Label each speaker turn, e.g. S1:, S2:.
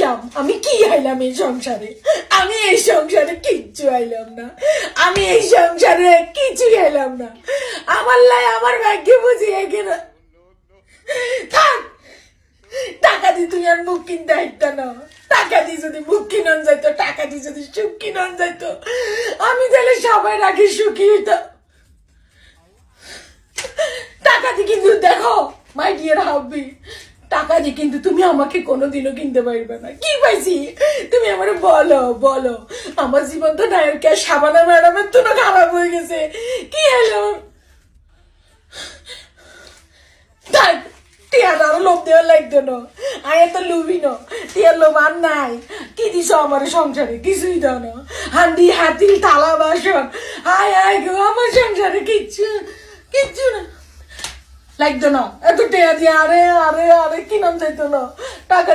S1: আইলাম? আমি কি আইলাম এই সংসারে? আমি এই সংসারে কিচ্ছু আইলাম না। আমি এই সংসারে কিছুই আইলাম না। আমার লাই আমার ভাগ্যে বুঝিয়ে গেল। থাক, টাকা দিয়ে তুই আর মুখ কিনতে আইতা না। টাকা দিয়ে যদি মুখ কিনন যাইতো, টাকা দিয়ে যদি সুখ কিনন যাইতো, আমি তাহলে সবাই রাখি সুখী হইতাম। টাকা দিয়ে কিন্তু দেখো মাই ডিয়ার হাবি, টাকা দিয়ে কিন্তু তুমি আমাকে কোনোদিনও কিনতে পারবে না। কি পাইছি তুমি আমার বলো বলো। আমার জীবন তো নায়ক সাবানা ম্যাডামের তো খারাপ হয়ে গেছে। কি হলো? থাক, টিয়ার আরো লোভ দেওয়ার লাগতো না। আয় তো লুবি না, টিয়ার লোভ আর নাই। কি দিছ আমার সংসারে? কিছুই দাও না। হান্ডি হাতিল থালা বাসন, হায় হায় গো, আমার সংসারে কিচ্ছু কিচ্ছু না লাগতো না। এত টেয়া দিয়ে আরে আরে আরে কি নাম চাইতো না টাকা।